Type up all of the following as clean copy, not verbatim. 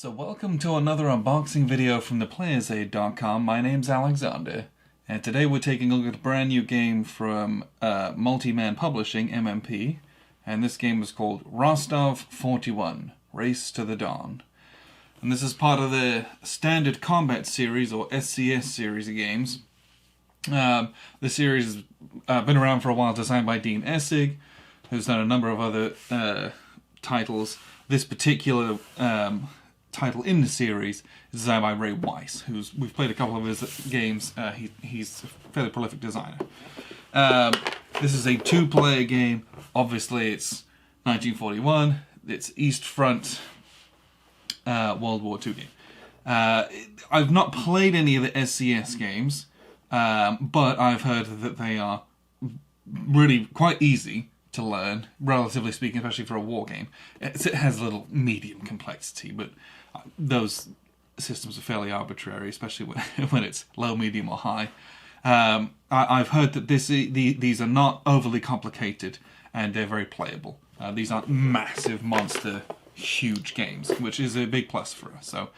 So welcome to another unboxing video from theplayersaid.com. My name's Alexander, and today we're taking a look at a brand new game from Multi-Man Publishing, MMP, and this game is called Rostov 41, Race to the Dawn. And this is part of the Standard Combat Series, or SCS series of games. The series has been around for a while, designed by Dean Essig, who's done a number of other titles. This particular title in the series is designed by Ray Weiss, we've played a couple of his games. He's a fairly prolific designer. This is a two-player game. Obviously, it's 1941. It's East Front World War II game. I've not played any of the SCS games, but I've heard that they are really quite easy to learn, relatively speaking, especially for a war game. It has a little medium complexity, but those systems are fairly arbitrary, especially when it's low, medium, or high. I've heard that these are not overly complicated, and they're very playable. These aren't massive, monster, huge games, which is a big plus for us. So,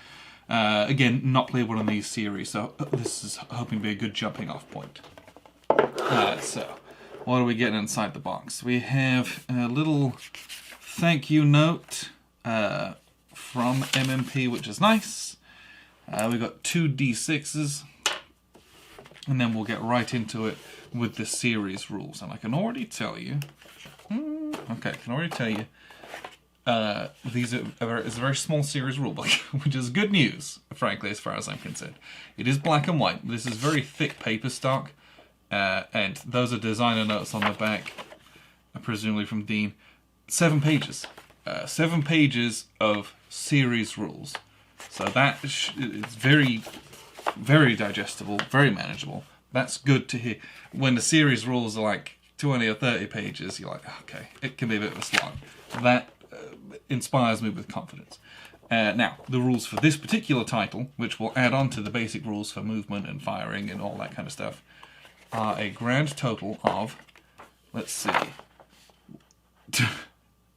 again, not playable in these series, so this is hoping to be a good jumping off point. So, what are we getting inside the box? We have a little thank you note from MMP, which is nice. We've got 2 D6s, and then we'll get right into it with the series rules. And I can already tell you, it's a very small series rulebook, which is good news, frankly, as far as I'm concerned. It is black and white. This is very thick paper stock. And those are designer notes on the back, presumably from Dean. 7 pages. 7 pages of series rules. So that is very, very digestible, very manageable. That's good to hear. When the series rules are like 20 or 30 pages, you're like, okay, it can be a bit of a slog. That inspires me with confidence. Now, the rules for this particular title, which will add on to the basic rules for movement and firing and all that kind of stuff, are a grand total of, let's see,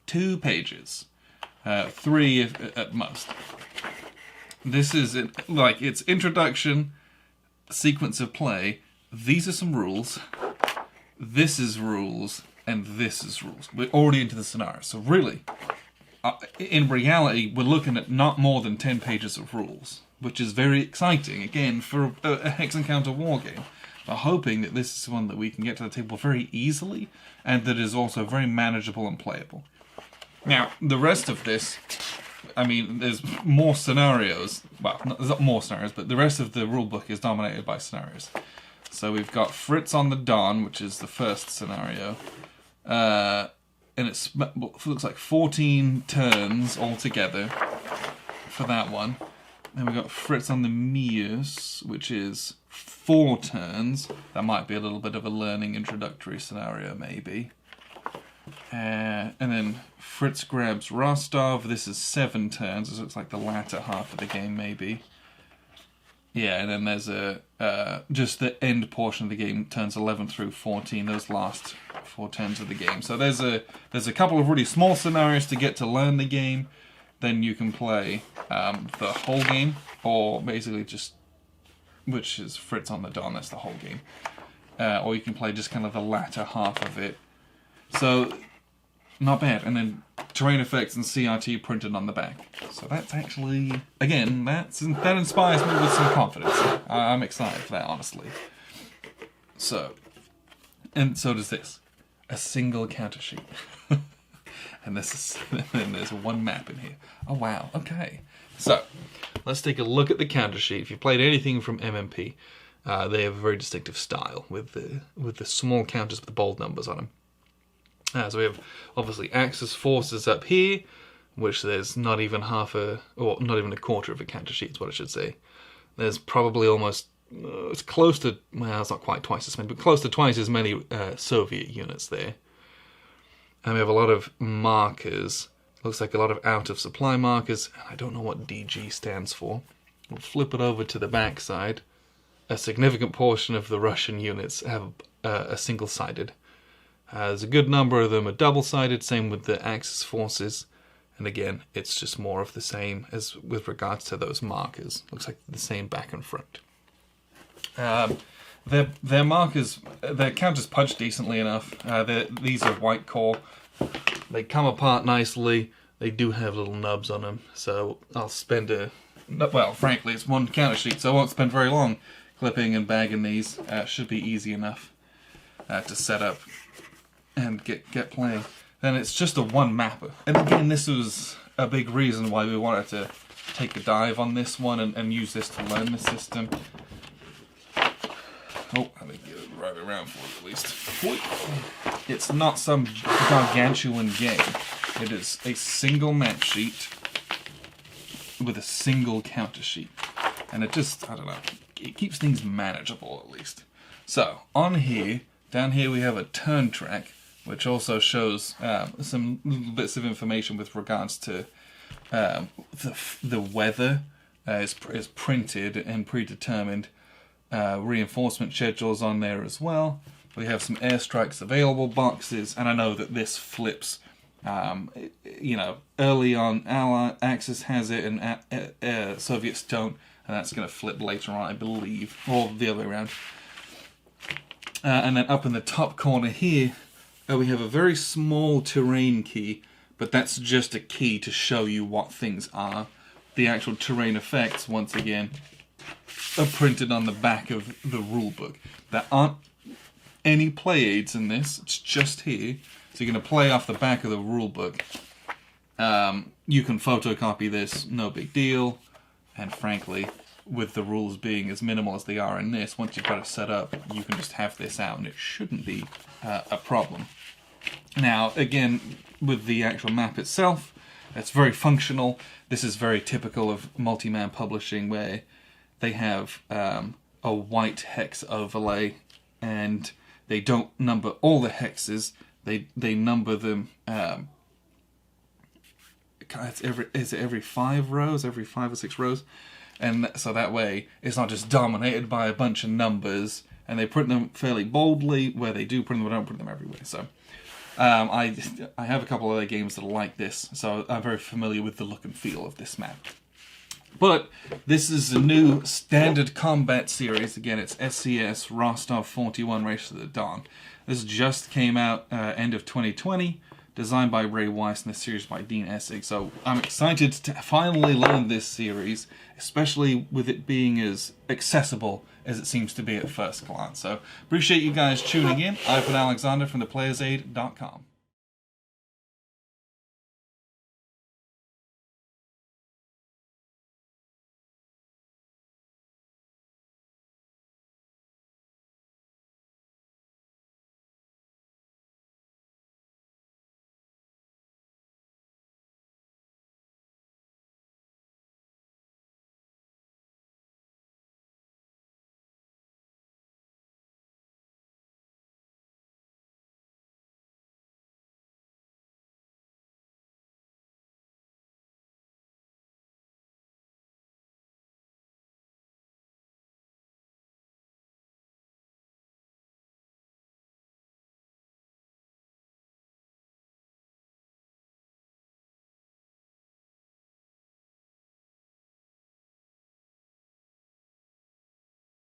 2 pages. 3 at most. This is like its introduction, sequence of play. These are some rules. This is rules, and this is rules. We're already into the scenario. So really, in reality, we're looking at not more than 10 pages of rules, which is very exciting, again, for a Hex Encounter war game. But hoping that this is one that we can get to the table very easily, and that is also very manageable and playable. Now, the rest of this, I mean, there's more scenarios. Well, there's not more scenarios, but the rest of the rulebook is dominated by scenarios. So we've got Fritz on the Dawn, which is the first scenario. And it looks like 14 turns altogether for that one. Then we've got Fritz on the Meuse, which is 4 turns. That might be a little bit of a learning introductory scenario, maybe. And then Fritz grabs Rostov. This is 7 turns. This looks like the latter half of the game, maybe. Yeah, and then there's just the end portion of the game, turns 11 through 14. Those last 4 turns of the game. So there's a couple of really small scenarios to get to learn the game. Then you can play the whole game, or basically just, which is Fritz on the Dawn, that's the whole game. Or you can play just kind of the latter half of it. So, not bad. And then terrain effects and CRT printed on the back. So that's actually, again, that inspires me with some confidence. I'm excited for that, honestly. So, and so does this. A single counter sheet. And then there's 1 map in here. Oh wow, okay. So, let's take a look at the counter sheet. If you've played anything from MMP, they have a very distinctive style with the small counters with the bold numbers on them. So we have, obviously, Axis forces up here, which there's not even not even a quarter of a counter sheet is what I should say. There's probably almost, it's close to, well, it's not quite twice as many, but close to twice as many Soviet units there. And we have a lot of markers. Looks like a lot of out-of-supply markers. And I don't know what DG stands for. We'll flip it over to the back side. A significant portion of the Russian units have a single-sided. There's a good number of them are double-sided, same with the Axis forces. And again, it's just more of the same as with regards to those markers. Looks like the same back and front. Their markers, their counters punch decently enough. These are white core. They come apart nicely. They do have little nubs on them, so I'll spend well, frankly, it's one counter sheet, so I won't spend very long clipping and bagging these. Should be easy enough to set up and get playing. Then it's just a one mapper. And again, this was a big reason why we wanted to take a dive on this one and use this to learn the system. Oh, let me get it right around for you at least. It's not some gargantuan game. It is a single map sheet with a single counter sheet. And it just, I don't know, it keeps things manageable at least. So, on here, down here we have a turn track, which also shows some little bits of information with regards to the weather is printed and predetermined. Reinforcement schedules on there as well. We have some airstrikes available boxes, and I know that this flips. You know, early on, Allied Axis has it, and Soviets don't, and that's going to flip later on, I believe, or the other way around. And then up in the top corner here, we have a very small terrain key, but that's just a key to show you what things are. The actual terrain effects, once again, are printed on the back of the rulebook. There aren't any play aids in this, it's just here. So you're going to play off the back of the rulebook. You can photocopy this, no big deal. And frankly, with the rules being as minimal as they are in this, once you've got it set up, you can just have this out and it shouldn't be a problem. Now, again, with the actual map itself, it's very functional. This is very typical of multi-man publishing where they have a white hex overlay and they don't number all the hexes. They number them. Is it every 5 rows, every 5 or 6 rows, and so that way it's not just dominated by a bunch of numbers. And they print them fairly boldly where they do print them, but don't print them everywhere. So I have a couple other games that are like this, so I'm very familiar with the look and feel of this map. But this is a new standard combat series. Again, it's SCS Rostov 41 Race to the Dawn. This just came out end of 2020, designed by Ray Weiss and the series by Dean Essig. So I'm excited to finally learn this series, especially with it being as accessible as it seems to be at first glance. So appreciate you guys tuning in. I've been Alexander from theplayersaid.com.